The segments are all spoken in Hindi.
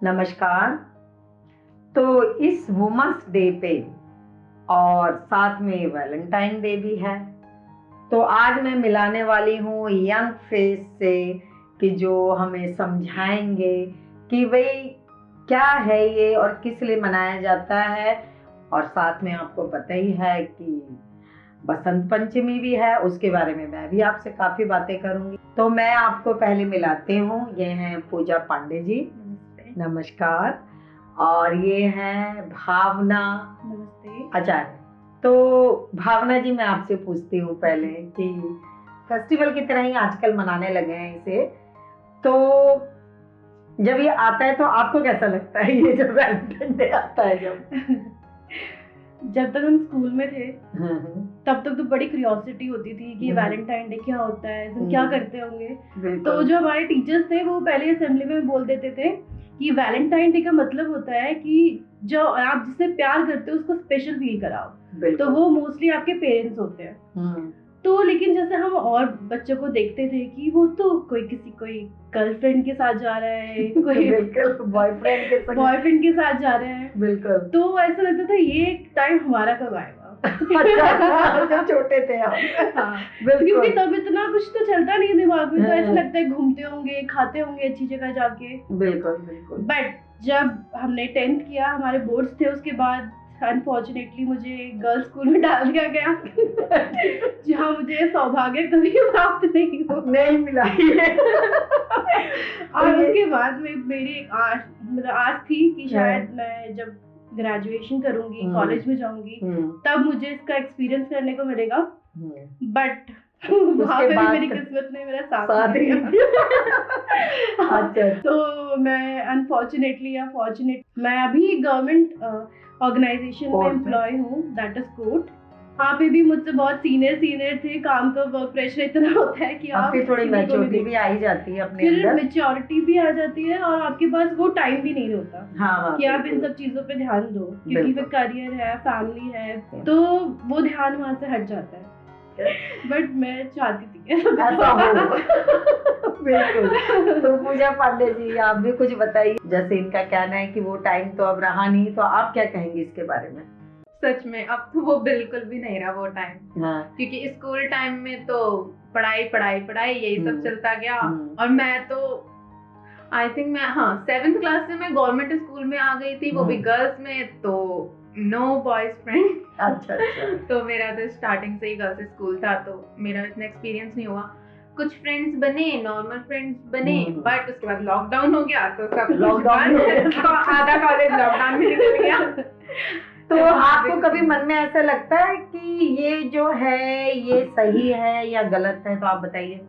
नमस्कार। तो इस वुमेन्स डे पे और साथ में वैलेंटाइन डे भी है, तो आज मैं मिलाने वाली हूँ यंग फेस से कि जो हमें समझाएंगे कि भाई क्या है ये और किस लिए मनाया जाता है। और साथ में आपको पता ही है कि बसंत पंचमी भी है, उसके बारे में मैं भी आपसे काफ़ी बातें करूँगी। तो मैं आपको पहले मिलाती हूँ, ये हैं पूजा पांडे जी, नमस्कार। और ये हैं भावना, नमस्ते। आचार्य। तो भावना जी, मैं आपसे पूछती हूँ पहले कि फेस्टिवल की तरह ही आजकल मनाने लगे हैं इसे, तो जब ये आता है तो आपको कैसा लगता है, ये जब वैलेंटाइन डे आता है? जब तक हम स्कूल में थे तब तक तो बड़ी क्यूरियोसिटी होती थी कि वैलेंटाइन डे क्या होता है, हम क्या करते होंगे। तो जो हमारे टीचर्स थे वो पहले असेंबली में बोल देते थे कि वैलेंटाइन डे का मतलब होता है कि जो आप जिससे प्यार करते हो उसको स्पेशल फील कराओ। तो वो मोस्टली आपके पेरेंट्स होते हैं। तो लेकिन जैसे हम और बच्चों को देखते थे कि वो तो कोई गर्लफ्रेंड के साथ जा रहा है, कोई बॉयफ्रेंड के साथ जा रहे हैं। बिल्कुल। तो ऐसा लगता था ये टाइम हमारा कब आएगा। जब छोटे थे हम। हाँ, क्योंकि तब इतना कुछ तो चलता नहीं दिमाग में, तो ऐसा लगता है घूमते होंगे, खाते होंगे अच्छी जगह जाके। बिल्कुल बिल्कुल। बट जब हमने 10th किया, हमारे बोर्ड्स थे, उसके बाद अनफॉर्चुनेटली मुझे गर्ल्स स्कूल में डाल दिया गया जहाँ मुझे सौभाग्य कभी प्राप्त नहीं मिला। और उसके बाद में मेरी एक आस थी कि शायद मैं जब ग्रेजुएशन करूंगी, कॉलेज में जाऊंगी, तब मुझे इसका एक्सपीरियंस करने को मिलेगा। बट वहाँ पे भी मेरी किस्मत ने मेरा साथ दिया। अच्छा। तो मैं अनफॉर्चुनेटली या फॉर्चुनेट, मैं अभी गवर्नमेंट ऑर्गेनाइजेशन में एम्प्लॉय हूँ, दैट इज कोर्ट। वहाँ पे भी मुझसे बहुत सीनियर थे, काम का वर्क प्रेशर इतना होता है कि आप थोड़ी मैच्योरिटी भी आ ही जाती है अपने अंदर, फिर मैच्योरिटी भी आ जाती है और आपके पास वो टाइम भी नहीं होता। हाँ, कि आप इन सब चीजों पे ध्यान दो, क्योंकि फिर करियर है, फैमिली है, तो वो ध्यान वहाँ से हट जाता है। बट मैं चाहती थी ऐसा हो। बिल्कुल। तो पूजा पांडे जी, आप भी कुछ बताइए। जैसे इनका कहना है कि वो टाइम तो अब रहा नहीं, तो आप क्या कहेंगे इसके बारे में? सच में अब तो वो बिल्कुल भी नहीं रहा वो टाइम। हाँ। क्योंकि स्कूल टाइम में तो पढ़ाई पढ़ाई पढ़ाई यही सब चलता गया। और मैं तो आई थिंक मैं 7th क्लास से मैं गवर्नमेंट स्कूल में आ गई थी, वो भी गर्ल्स में, तो नो बॉयज फ्रेंड। अच्छा। तो मेरा तो स्टार्टिंग से ही गर्ल्स स्कूल था, तो मेरा इतना एक्सपीरियंस नहीं हुआ। कुछ फ्रेंड्स बने, नॉर्मल फ्रेंड्स बने, बट उसके बाद लॉकडाउन हो गया, तो सब लॉकडाउन आधा कॉलेज लॉकडाउन में निकल गया। तो आपको कभी मन में ऐसा लगता है कि ये जो है ये सही है या गलत है? तो आप बताइए।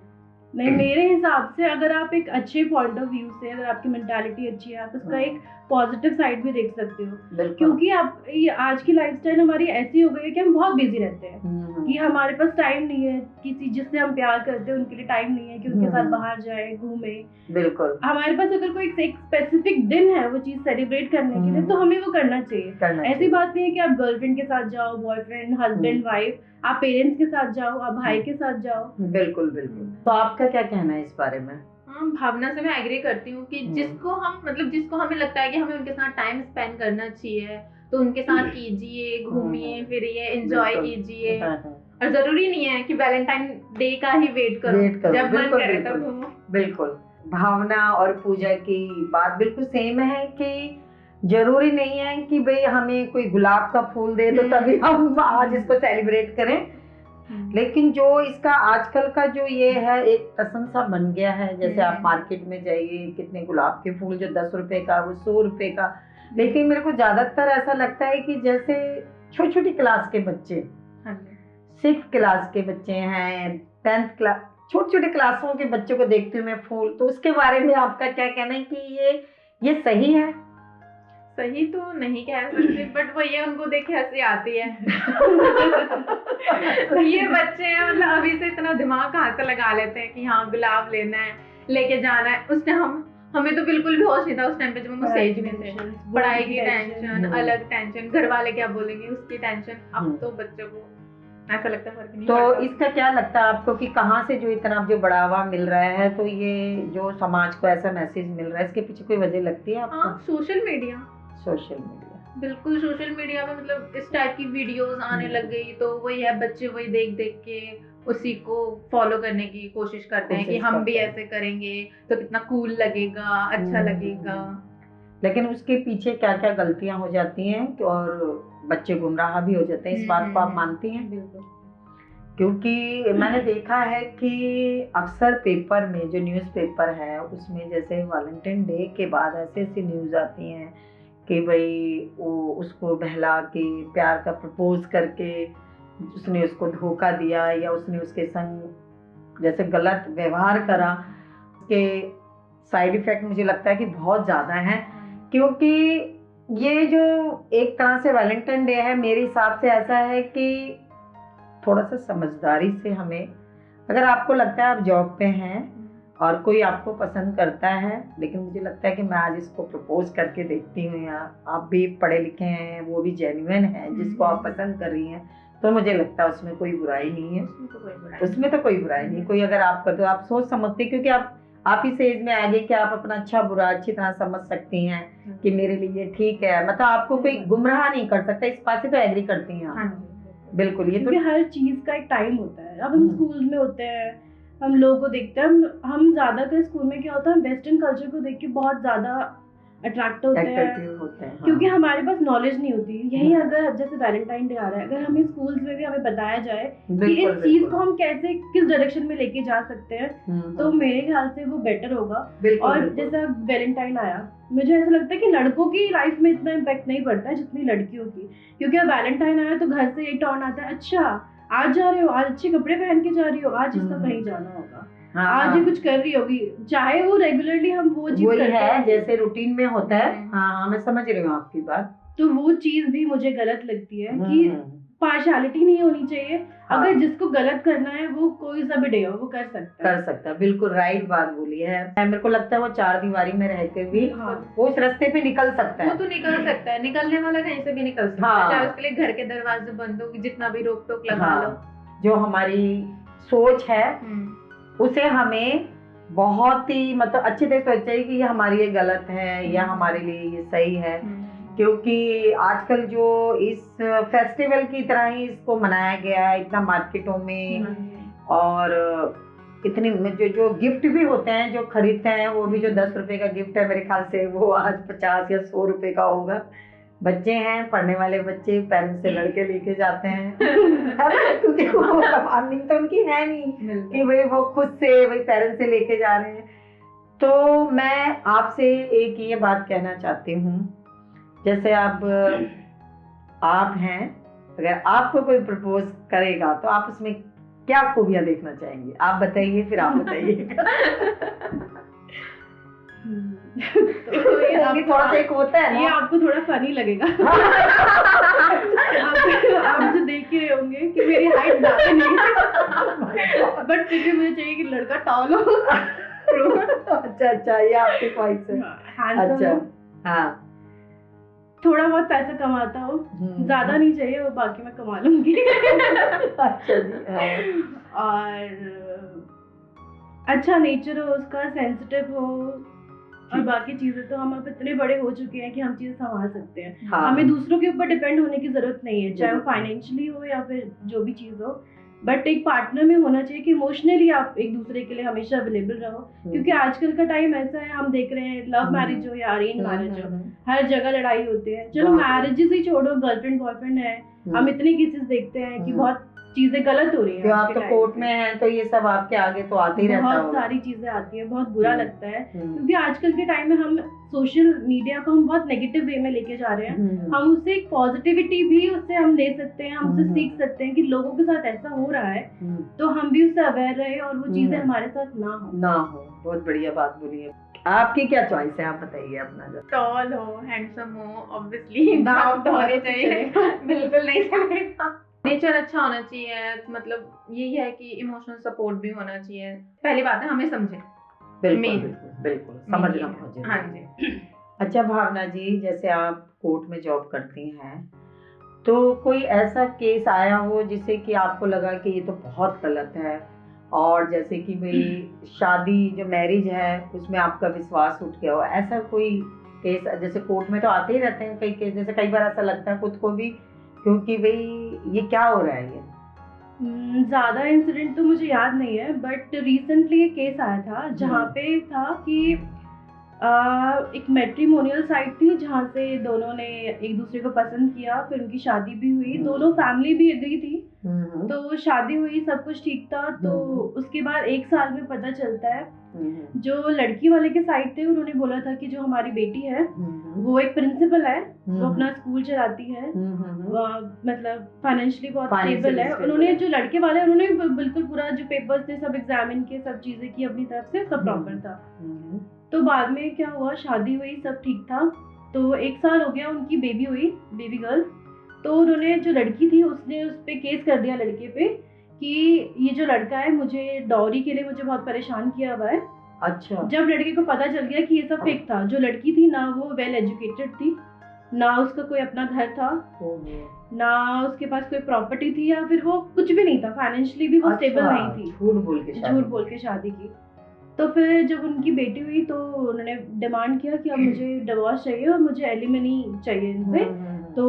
नहीं, मेरे हिसाब से अगर आप एक अच्छे पॉइंट ऑफ व्यू से, अगर आपकी मेंटालिटी अच्छी है, आप उसका एक पॉजिटिव साइड भी देख सकते हो। क्योंकि आप आज की लाइफस्टाइल हमारी ऐसी हो गई है कि हम बहुत बिजी रहते हैं कि हमारे पास टाइम नहीं है, किसी जिससे हम प्यार करते हैं उनके लिए टाइम नहीं है कि उनके साथ बाहर जाए, घूमे। बिल्कुल। हमारे पास अगर कोई एक स्पेसिफिक दिन है वो चीज सेलिब्रेट करने के लिए, तो हमें वो करना चाहिए। ऐसी बात नहीं है कि आप गर्लफ्रेंड के साथ जाओ, बॉयफ्रेंड, हस्बैंड, वाइफ, आप पेरेंट्स के साथ जाओ, आप भाई के साथ जाओ। बिल्कुल बिल्कुल। तो आपका क्या कहना है इस बारे में? भावना से मैं एग्री करती हूँ कि जिसको हमें लगता है कि हमें उनके साथ टाइम स्पेंड करना चाहिए, तो उनके साथ कीजिए, घूमिए फिरिए, एंजॉय कीजिए। और जरूरी नहीं है कि वैलेंटाइन डे का ही वेट करो, जब मन करे तब घूमो। बिल्कुल। भावना और पूजा की बात बिल्कुल सेम है कि जरूरी नहीं है कि भाई हमें कोई गुलाब का फूल दे तो तभी हम आज इसको सेलिब्रेट करें। लेकिन जो इसका आजकल का जो ये है एक प्रशंसा बन गया है, जैसे आप मार्केट में जाइए, कितने गुलाब के फूल जो 10 रुपए का, वो 100 रुपए का। लेकिन मेरे को ज्यादातर ऐसा लगता है कि जैसे छोटी छोटी क्लास के बच्चे, 6th क्लास के बच्चे हैं, 10th क्लास, छोटी छोटी क्लासों के बच्चों को देखती हूँ मैं फूल। तो उसके बारे में आपका क्या कहना है कि ये सही है? सही तो नहीं कह सकते, बट वो ये उनको देख के हंसी आती है। ये बच्चे हैं, मतलब अभी से इतना दिमाग कहाँ से लगा लेते हैं कि हाँ गुलाब लेना है, लेके जाना है। उस टाइम हमें तो बिल्कुल भी होश नहीं था उस टाइम पे, जब हम सेज में थे। पढ़ाई की टेंशन, अलग टेंशन, घर वाले क्या बोलेंगे उसकी टेंशन। अब तो बच्चों को ऐसा लगता है फर्क नहीं तो पड़ता। इसका क्या लगता है आपको कि कहाँ से जो इतना जो बढ़ावा मिल रहा है, तो ये जो समाज को ऐसा मैसेज मिल रहा है, इसके पीछे कोई वजह लगती है आपको? हाँ, सोशल मीडिया। सोशल मीडिया, बिल्कुल, सोशल मीडिया में मतलब इस टाइप की वीडियोस आने लग गई, तो वही है, बच्चे वही देख देख के उसी को फॉलो करने की कोशिश करते हैं कि हम भी ऐसे करेंगे तो कितना कूल लगेगा, अच्छा लगेगा। लेकिन उसके पीछे क्या क्या गलतियां हो जाती हैं और बच्चे गुमराह भी हो जाते हैं, इस बात को आप मानती हैं? बिल्कुल। क्योंकि मैंने देखा है कि अक्सर पेपर में, जो न्यूज़पेपर है उसमें, जैसे वैलेंटाइन डे के बाद ऐसे ऐसी न्यूज़ आती हैं कि भाई वो उसको बहला के प्यार का प्रपोज करके उसने उसको धोखा दिया या उसने उसके संग जैसे गलत व्यवहार करा। के साइड इफेक्ट मुझे लगता है कि बहुत ज़्यादा हैं, क्योंकि ये जो एक तरह से वैलेंटाइन डे है, मेरे हिसाब से ऐसा है कि थोड़ा सा समझदारी से हमें, अगर आपको लगता है आप जॉब पे हैं और कोई आपको पसंद करता है, लेकिन मुझे लगता है कि मैं आज इसको प्रपोज करके देखती हूँ, या आप भी पढ़े लिखे हैं, वो भी जेन्युइन है जिसको आप पसंद कर रही हैं, तो मुझे लगता है उसमें कोई बुराई नहीं है। उसमें तो कोई बुराई नहीं। कोई अगर आप करते हो, आप सोच समझते, क्योंकि आप इस एज में आ गए कि आप अपना अच्छा बुरा अच्छी तरह समझ सकती हैं कि मेरे लिए ये ठीक है, मतलब आपको कोई गुमराह नहीं कर सकता। इस बात से तो एग्री करती हैं आप? बिल्कुल। ये तो हर चीज का एक टाइम होता है। अब हम स्कूल में होते हैं, हम लोगों को देखते हैं, हम ज्यादातर स्कूल में क्या होता है, वेस्टर्न कल्चर को देख के बहुत ज्यादा अट्रैक्ट होते हैं, क्योंकि हमारे पास नॉलेज नहीं होती। यही अगर जैसे वैलेंटाइन डे आ रहा है, अगर हमें स्कूल्स में भी हमें बताया जाए कि इस चीज को हम कैसे किस डायरेक्शन में लेके जा सकते हैं, तो मेरे ख्याल से वो बेटर होगा। और जैसा वैलेंटाइन आया, मुझे ऐसा लगता है कि लड़कों की लाइफ में इतना इम्पैक्ट नहीं पड़ता है जितनी लड़कियों की, क्योंकि अब वैलेंटाइन आया तो घर से यही टॉन आता है, अच्छा आज जा रहे हो, आज अच्छे कपड़े पहन के जा रही हो, आज इसका कहीं जाना होगा, आज ये कुछ कर रही होगी, चाहे वो रेगुलरली हम वो चीज करते हैं जैसे रूटीन में होता है। हाँ, मैं समझ रही हूँ आपकी बात। तो वो चीज भी मुझे गलत लगती है कि पार्शियलिटी नहीं होनी चाहिए। अगर जिसको गलत करना है वो कोई सा भी डे हो वो कर सकता है। बिल्कुल राइट बात बोली है। मेरे को लगता है वो चार दीवारी में रहते हुए वो उस रास्ते पे निकल सकता है। वो तो निकल सकता है, निकलने वाला कहीं से भी निकल सकता है, चाहे उसके लिए घर के दरवाजे बंद हो, जितना भी रोक टोक लगा लो। जो हमारी सोच है उसे हमें बहुत ही मतलब अच्छे से सोचना चाहिए कि ये हमारे लिए गलत है या हमारे लिए ये सही है, क्योंकि आजकल जो इस फेस्टिवल की तरह ही इसको मनाया गया है इतना मार्केटों में, और इतनी जो गिफ्ट भी होते हैं जो खरीदते हैं, वो भी जो 10 रुपए का गिफ्ट है, मेरे ख्याल से वो आज 50 या 100 रुपए का होगा। बच्चे हैं, पढ़ने वाले बच्चे, पेरेंट्स से लड़के लेके जाते हैं क्योंकि वो अर्निंग तो उनकी है नहीं कि भाई वो खुद से वही पेरेंट्स से लेके जा रहे हैं। तो मैं आपसे एक ये बात कहना चाहती हूँ, जैसे आप हैं, अगर आपको कोई प्रपोज करेगा तो आप उसमें क्या खूबियां देखना चाहेंगे? आप बताइए, फिर आप बताइए। तो ये थोड़ा सा एक होता है ना, ये आपको थोड़ा फनी लगेगा। आप जो देख रहे होंगे कि मेरी हाइट ज्यादा नहीं है, बट फिर भी मुझे चाहिए कि लड़का टॉल हो। अच्छा, ये आपकी ख्वाहिश है। अच्छा, हाँ, थोड़ा बहुत पैसा कमाता हो, ज्यादा नहीं चाहिए, वो बाकी मैं कमा लूंगी। अच्छा जी। और अच्छा नेचर हो उसका, सेंसिटिव हो, और बाकी चीजें तो हम अब इतने बड़े हो चुके हैं कि हम चीजें संभाल सकते हैं। हमें दूसरों के ऊपर डिपेंड होने की जरूरत नहीं है, चाहे वो फाइनेंशियली हो या फिर जो भी चीज हो, बट एक पार्टनर में होना चाहिए कि इमोशनली आप एक दूसरे के लिए हमेशा अवेलेबल रहो। क्योंकि आजकल का टाइम ऐसा है, हम देख रहे हैं लव मैरिज हो या अरेंज मैरिज हो, हर जगह लड़ाई होती है। चलो मैरिजेस ही छोड़ो, गर्लफ्रेंड बॉयफ्रेंड है, हम इतने केसेस देखते हैं कि बहुत चीजें गलत हो रही हैं। आप तो कोर्ट में हैं तो ये सब आपके आगे तो आते ही रहता है, बहुत सारी चीजें आती है, बहुत बुरा लगता है। क्योंकि आजकल के टाइम में हम सोशल मीडिया को हम बहुत नेगेटिव वे में लेके जा रहे हैं। हम उससे एक पॉजिटिविटी भी उससे हम ले सकते हैं, हम उससे सीख सकते हैं कि लोगों के साथ ऐसा हो रहा है तो हम भी उससे अवेयर रहे और वो चीजें हमारे साथ ना हो। बहुत बढ़िया बात बोली है। आपकी क्या चॉइस है, आप बताइए अपना। टॉल हो, हैंडसम हो, ऑब्वियसली दांत तो होने चाहिए। बिल्कुल नहीं चलेगा। नेचर अच्छा होना चाहिए, मतलब यही है कि इमोशनल सपोर्ट भी होना चाहिए। पहली बात है हमें समझे। बिल्कुल समझना बहुत जरूरी है। हाँ जी। अच्छा भावना जी, जैसे आप कोर्ट में जॉब करती हैं तो कोई ऐसा केस आया हो जिससे कि आपको लगा कि ये तो बहुत गलत है, और जैसे कि भाई शादी जो मैरिज है उसमें आपका विश्वास उठ गया हो, ऐसा कोई केस? जैसे कोर्ट में तो आते ही रहते हैं कई केस, जैसे कई बार ऐसा लगता है खुद को भी, क्योंकि भाई ये क्या हो रहा है ये। ज़्यादा इंसिडेंट तो मुझे याद नहीं है, बट रिसेंटली एक केस आया था जहाँ पे था कि एक मैट्रिमोनियल साइट थी जहाँ से दोनों ने एक दूसरे को पसंद किया, फिर उनकी शादी भी हुई, दोनों फैमिली भी एग्री थी, तो शादी हुई, सब कुछ ठीक था। तो उसके बाद 1 साल में पता चलता है जो लड़की वाले के साइड थे उन्होंने बोला था कि जो हमारी बेटी है वो एक प्रिंसिपल है, वो अपना स्कूल चलाती है, मतलब फाइनेंशियली बहुत स्टेबल है। उन्होंने जो लड़के वाले उन्होंने बिल्कुल पूरा जो पेपर्स थे सब एग्जामिन किए, सब चीजें की अपनी तरफ से, सब प्रॉपर था। तो बाद में क्या हुआ, शादी हुई, सब ठीक था, तो 1 साल हो गया, उनकी बेबी हुई, बेबी गर्ल। तो उन्होंने जो लड़की थी उसने उस पे केस कर दिया लड़के पे कि ये जो लड़का है मुझे डॉरी के लिए मुझे बहुत परेशान किया हुआ है। अच्छा। जब लड़के को पता चल गया कि ये सब फेक था, जो लड़की थी ना वो वेल एजुकेटेड थी, ना उसका कोई अपना घर था, ना उसके पास कोई प्रॉपर्टी थी, या फिर वो कुछ भी नहीं था, फाइनेंशियली भी वो स्टेबल नहीं थी, झूठ बोल के शादी की। तो फिर जब उनकी बेटी हुई तो उन्होंने डिमांड किया कि अब मुझे डिवोर्स चाहिए और मुझे एलिमनी चाहिए इनसे। तो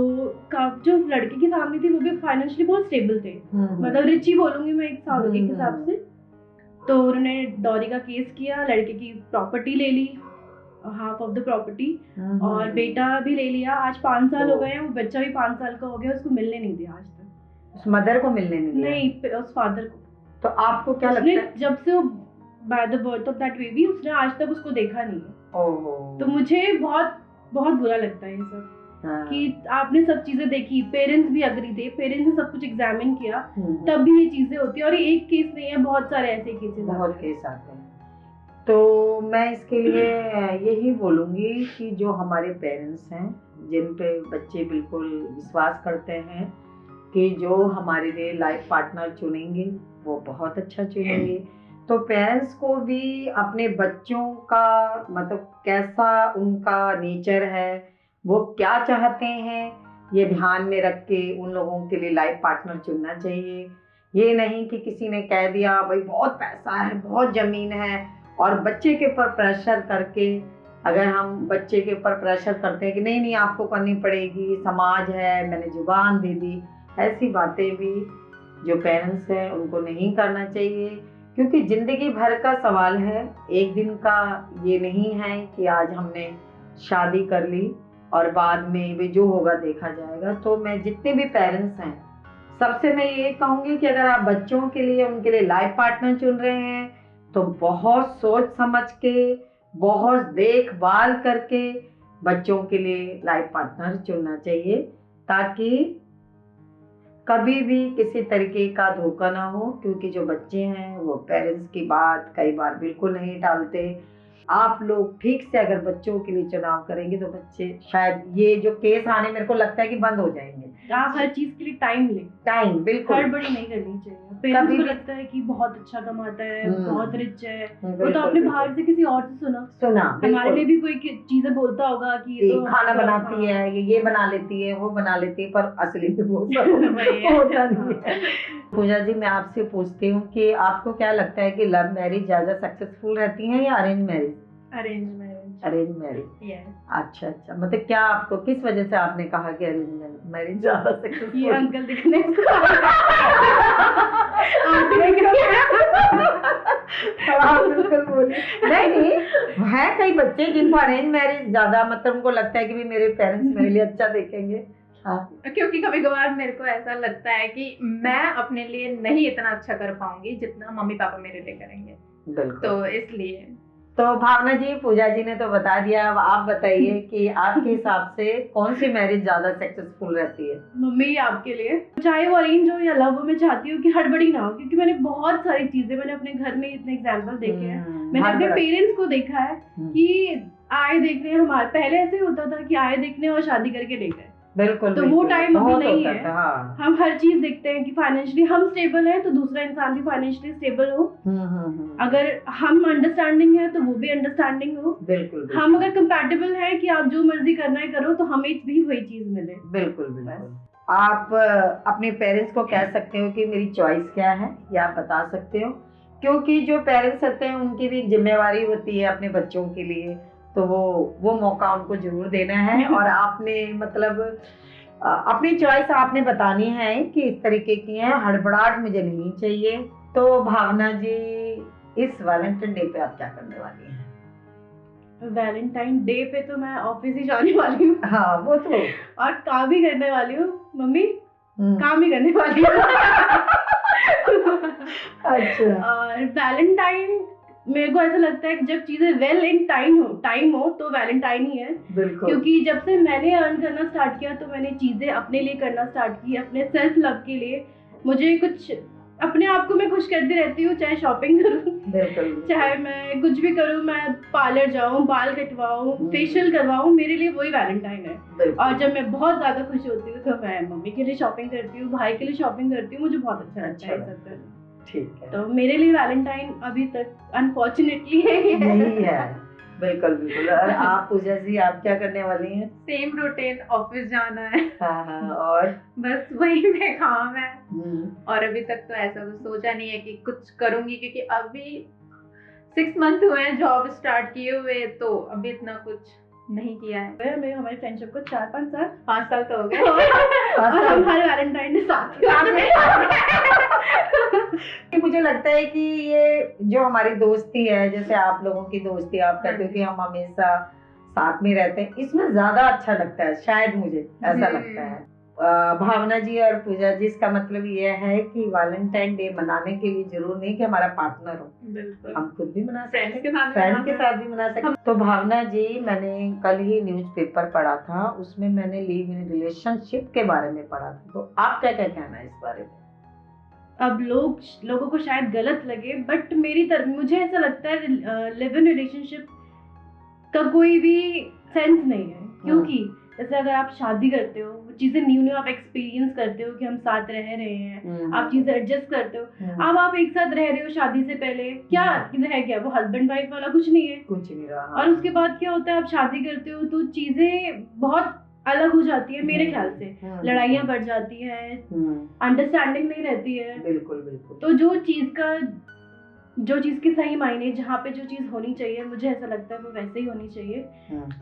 जो लड़के की फैमिली थी वो भी फाइनेंशियली बहुत स्टेबल थे, मतलब रिच ही बोलूंगी मैं एक हिसाब से। तो उन्होंने डॉरी का केस किया, लड़के की प्रॉपर्टी ले ली, हाफ ऑफ द प्रॉपर्टी, और बेटा भी ले लिया। आज 5 साल हो गए हैं, वो बच्चा भी 5 साल का हो गया, उसको मिलने नहीं दिया आज तक। उस मदर को मिलने नहीं दिया? नहीं, उस फादर को। तो आपको क्या लगता है? जब से वो by the birth of that baby उसने आज तक उसको देखा नहीं है। तो मुझे बहुत बहुत बुरा लगता है ये सब कि आपने सब चीजें देखी, पेरेंट्स भी अग्री थे, पेरेंट्स ने सब कुछ एग्जामिन किया, तब भी ये चीजें होती है। और ये एक केस नहीं है, बहुत सारे ऐसे केसेस आते हैं। तो मैं इसके लिए यही बोलूंगी कि जो हमारे पेरेंट्स हैं जिन पे बच्चे बिल्कुल विश्वास करते हैं कि जो हमारे लिए लाइफ पार्टनर चुनेंगे वो बहुत अच्छा चुनेंगे, तो पेरेंट्स को भी अपने बच्चों का मतलब कैसा उनका नेचर है, वो क्या चाहते हैं, ये ध्यान में रख के उन लोगों के लिए लाइफ पार्टनर चुनना चाहिए। ये नहीं कि किसी ने कह दिया भाई बहुत पैसा है, बहुत ज़मीन है, और बच्चे के ऊपर प्रेशर करके, अगर हम बच्चे के ऊपर प्रेशर करते हैं कि नहीं नहीं आपको करनी पड़ेगी, समाज है, मैंने जुबान दे दी, ऐसी बातें भी जो पेरेंट्स हैं उनको नहीं करना चाहिए, क्योंकि ज़िंदगी भर का सवाल है, एक दिन का ये नहीं है कि आज हमने शादी कर ली और बाद में भी जो होगा देखा जाएगा। तो मैं जितने भी पेरेंट्स हैं सबसे मैं ये कहूँगी कि अगर आप बच्चों के लिए उनके लिए लाइफ पार्टनर चुन रहे हैं तो बहुत सोच समझ के, बहुत देखभाल करके बच्चों के लिए लाइफ पार्टनर चुनना चाहिए, ताकि कभी भी किसी तरीके का धोखा ना हो, क्योंकि जो बच्चे हैं वो पेरेंट्स की बात कई बार बिल्कुल नहीं टालते। आप लोग ठीक से अगर बच्चों के लिए चुनाव करेंगे तो बच्चे शायद ये जो केस आने मेरे को लगता है कि बंद हो जाएंगे। आप हर चीज के लिए टाइम लें, टाइम बिल्कुल हड़बड़ी नहीं करनी चाहिए। पेरेंट्स को लगता है कि बहुत अच्छा कमाता है, बहुत रिच है, वो तो आपने बाहर से किसी और से सुना हमारे लिए भी कोई चीजें बोलता होगा कि ये तो खाना बनाती है, ये बना लेती है, वो बना लेती है, पर असली में वो होता नहीं है। पूजा जी, मैं आपसे पूछती हूँ कि आपको क्या लगता है कि लव मैरिज ज्यादा सक्सेसफुल रहती है या अरेंज मैरिज? Arrange marriage. अच्छा, मतलब क्या आपको किस वजह से आपने कहा कि अरेंज मैरिज ज्यादा सक्सेसफुल? ये अंकल दिखने बिल्कुल बोली। नहीं है कई बच्चे जिनको अरेंज मैरिज ज्यादा मतलब उनको लगता है कि भी मेरे पेरेंट्स मेरे लिए अच्छा देखेंगे। हाँ, क्योंकि कभी कभार मेरे को ऐसा लगता है कि मैं अपने लिए नहीं इतना अच्छा कर पाऊंगी जितना मम्मी पापा मेरे लिए करेंगे, तो इसलिए। तो भावना जी, पूजा जी ने तो बता दिया, अब आप बताइए कि आपके हिसाब से कौन सी मैरिज ज्यादा सक्सेसफुल रहती है? मम्मी, आपके लिए चाहे वो अरेंज हो या लव हो, मैं चाहती हूँ कि हड़बड़ी ना हो, क्योंकि मैंने बहुत सारी चीजें मैंने अपने घर में इतने एग्जाम्पल देखे हैं, मैंने अपने पेरेंट्स को देखा है कि आए देखने, हमारे पहले ऐसे होता था कि आए देखने और शादी करके ले गए। बिल्कुल, तो वो टाइम अभी नहीं है। हाँ। हम हर चीज देखते हैं कि फाइनेंशियली हम स्टेबल है तो दूसरा इंसान भी फाइनेंशियली स्टेबल हो। अगर हम अंडरस्टैंडिंग है तो वो भी अंडरस्टैंडिंग हो। बिल्कुल। हम अगर कंपैटिबल है कि आप जो मर्जी करना है करो, तो हमें भी वही चीज मिले। बिल्कुल। आप अपने पेरेंट्स को कह सकते हो कि मेरी चॉइस क्या है, या आप बता सकते हो, क्योंकि जो पेरेंट्स होते हैं उनकी भी एक जिम्मेवारी होती है अपने बच्चों के लिए, तो वो मौका उनको जरूर देना है। और आपने मतलब अपनी चॉइस आपने बतानी है कि इस तरीके की है, हड़बड़ाहट मुझे नहीं चाहिए। तो भावना जी, इस वैलेंटाइन डे पे आप क्या करने वाली हैं? वैलेंटाइन डे पे तो मैं ऑफिस ही जाने वाली हूँ। हाँ वो तो, और काम ही करने वाली हूँ मम्मी, काम ही करने वाली हूँ। अच्छा। और वैलेंटाइन मेरे को ऐसा लगता है कि जब चीजें वेल इन टाइम हो तो वैलेंटाइन ही है। बिल्कुल। क्योंकि जब से मैंने अर्न करना स्टार्ट किया तो मैंने चीजें अपने लिए करना स्टार्ट की, अपने सेल्फ लव के लिए। मुझे कुछ अपने आप को मैं खुश करती रहती हूँ, चाहे शॉपिंग करूँ, चाहे मैं कुछ भी करूँ, मैं पार्लर जाऊँ, बाल कटवाऊँ, फेशियल करवाऊँ, मेरे लिए वही वैलेंटाइन है। और जब मैं बहुत ज्यादा खुश होती हूँ तो मैं मम्मी के लिए शॉपिंग करती हूँ, भाई के लिए शॉपिंग करती हूँ, मुझे बहुत अच्छा लगता है सब करना। ठीक है। तो मेरे लिए वैलेंटाइन अभी तक अनफॉर्चुनेटली यही है। बिल्कुल बिल्कुल। और आप पूजा जी, आप क्या करने वाली हैं? सेम रूटीन, ऑफिस जाना है। हाँ, और बस वही में काम है। और अभी तक तो ऐसा कुछ सोचा नहीं है कि कुछ करूंगी, क्योंकि अभी 6 मंथ हुए हैं जॉब स्टार्ट किए हुए, तो अभी इतना कुछ नहीं किया है। मेरे हमारी फ्रेंडशिप को 5 साल तो हो गए। और हम हर वैलेंटाइन डे साथ मुझे लगता है कि ये जो हमारी दोस्ती है, जैसे आप लोगों की दोस्ती, आप कहते हो कि हम हमेशा साथ में रहते हैं, इसमें ज्यादा अच्छा लगता है, शायद मुझे ऐसा लगता है। भावना जी और पूजा जी, इसका मतलब ये है कि वैलेंटाइन डे मनाने के लिए जरूर नहीं कि हमारा पार्टनर हो, हम खुद भी मना सकते हैं, फ्रेंड के साथ भी मना सकते हैं। तो भावना जी, मैंने कल ही न्यूज़पेपर पढ़ा था, उसमें मैंने लिव इन रिलेशनशिप के बारे में पढ़ा था, तो आप क्या क्या कहना है इस बारे में? अब लोगों को शायद गलत लगे, बट मेरी तरफ मुझे ऐसा लगता है लिव इन रिलेशनशिप का कोई भी सेंस नहीं है। क्योंकि जैसे अगर आप शादी करते हो, चीजें न्यू आप एक्सपीरियंस करते हो कि हम साथ रह रहे हैं, आप चीजें एडजस्ट करते हो। अब आप एक साथ रह रहे हो शादी से पहले, क्या रह गया, वो हस्बैंड वाइफ वाला कुछ नहीं है, कुछ नहीं रहा। और उसके बाद क्या होता है, आप शादी करते हो तो चीजें बहुत अलग हो जाती है मेरे ख्याल से। लड़ाइयाँ बढ़ जाती है, अंडरस्टैंडिंग नहीं रहती है। बिल्कुल बिल्कुल। तो जो चीज के सही मायने, जहाँ पे जो चीज होनी चाहिए, मुझे ऐसा लगता है वो वैसे ही होनी चाहिए।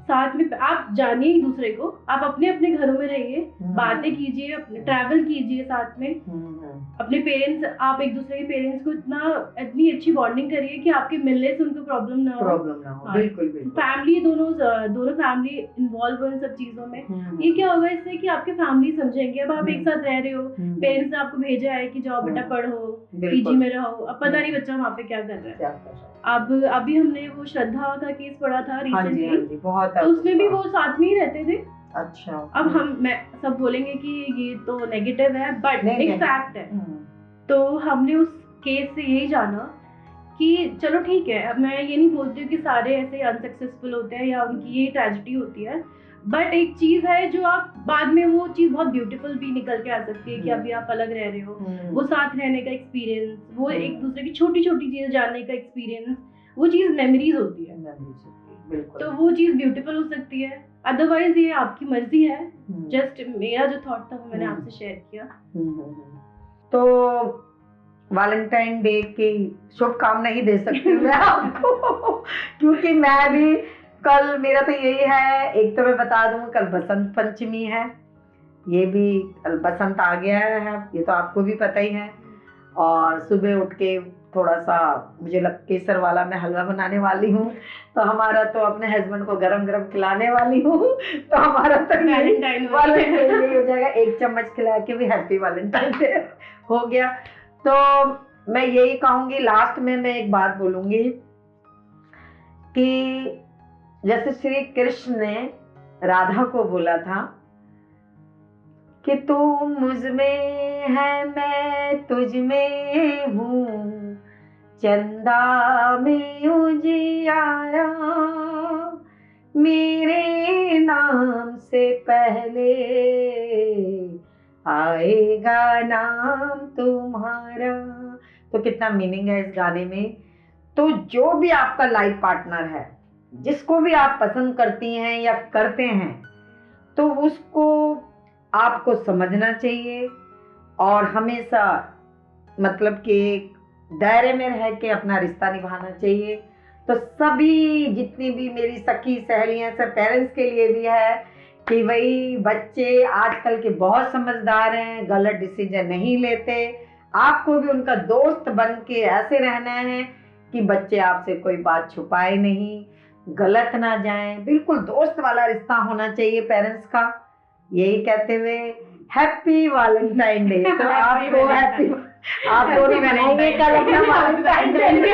साथ में आप जानिए एक दूसरे को, आप अपने अपने घरों में रहिए, बातें कीजिए, अपने ट्रैवल कीजिए साथ में, अपने पेरेंट्स, आप एक दूसरे के पेरेंट्स को इतनी अच्छी बॉन्डिंग करिए कि आपके मिलने से उनको प्रॉब्लम ना हो। बिल्कुल बिल्कुल। फैमिली दोनों फैमिली इन्वॉल्व हो इन सब चीजों में। ये क्या होगा इससे कि आपके फैमिली समझेंगे। अब आप एक साथ रह रहे हो, पेरेंट्स ने आपको भेजा है कि जाओ बेटा पढ़ो, पीजी में रहो, अब पता नहीं बच्चा वहाँ पे क्या कर रहा है। अब अभी हमने वो श्रद्धा का केस पढ़ा था रिसेंटली, तो उसमें भी वो साथ में ही रहते थे। अच्छा। अब मैं सब बोलेंगे कि ये तो नेगेटिव है, बट एक फैक्ट है। तो हमने उस केस से यही जाना कि चलो ठीक है, अब मैं ये नहीं बोलती हूँ कि सारे ऐसे अनसक्सेसफुल होते हैं या उनकी ये ट्रेजेडी होती है, बट एक चीज है जो आप बाद में वो चीज बहुत ब्यूटीफुल भी निकल के आ सकती है कि अभी आप अलग रह रहे हो, वो साथ रहने का एक्सपीरियंस, वो एक दूसरे की छोटी छोटी चीजें जानने का एक्सपीरियंस, वो चीज मेमोरीज होती है। तो वो चीज ब्यूटीफुल हो सकती है। अदरवाइज ये आपकी मर्जी है। जस्ट मेरा जो थॉट था वो मैंने आपसे शेयर किया। तो वैलेंटाइन डे की शुभकामना ही दे सकती हूँ मैं आपको, क्योंकि मैं भी कल, मेरा तो यही है, एक तो मैं बता दूं कल बसंत पंचमी है, ये भी कल बसंत आ गया है, ये तो आपको भी पता ही है। और सुबह उठ के थोड़ा सा मुझे केसर वाला मैं हलवा बनाने वाली हूँ, तो हमारा तो अपने हस्बैंड को गरम गरम खिलाने वाली हूँ, तो हमारा तो वैलेंटाइन डे हो जाएगा। 1 चम्मच खिला के भी हैप्पी वैलेंटाइन डे हो गया। तो मैं यही कहूंगी, लास्ट में मैं एक बात बोलूंगी कि जैसे श्री कृष्ण ने राधा को बोला था कि तू मुझ में है मैं तुझ में हूँ, चंदा में उजियारा, मेरे नाम से पहले आएगा नाम तुम्हारा। तो कितना मीनिंग है इस गाने में। तो जो भी आपका लाइफ पार्टनर है, जिसको भी आप पसंद करती हैं या करते हैं, तो उसको आपको समझना चाहिए और हमेशा मतलब कि दायरे में रह के अपना रिश्ता निभाना चाहिए। तो सभी जितनी भी मेरी सखी सहेलियां सब पेरेंट्स के लिए भी है कि भाई बच्चे आजकल के बहुत समझदार हैं, गलत डिसीजन नहीं लेते। आपको भी उनका दोस्त बन के ऐसे रहना है कि बच्चे आपसे कोई बात छुपाए नहीं, गलत ना जाएं, बिल्कुल दोस्त वाला रिश्ता होना चाहिए पेरेंट्स का। यही कहते हुए हैप्पी वैलेंटाइन डे। तो आपको हैप्पी, आप दोनों मनाएंगे कल अपना वैलेंटाइन डे।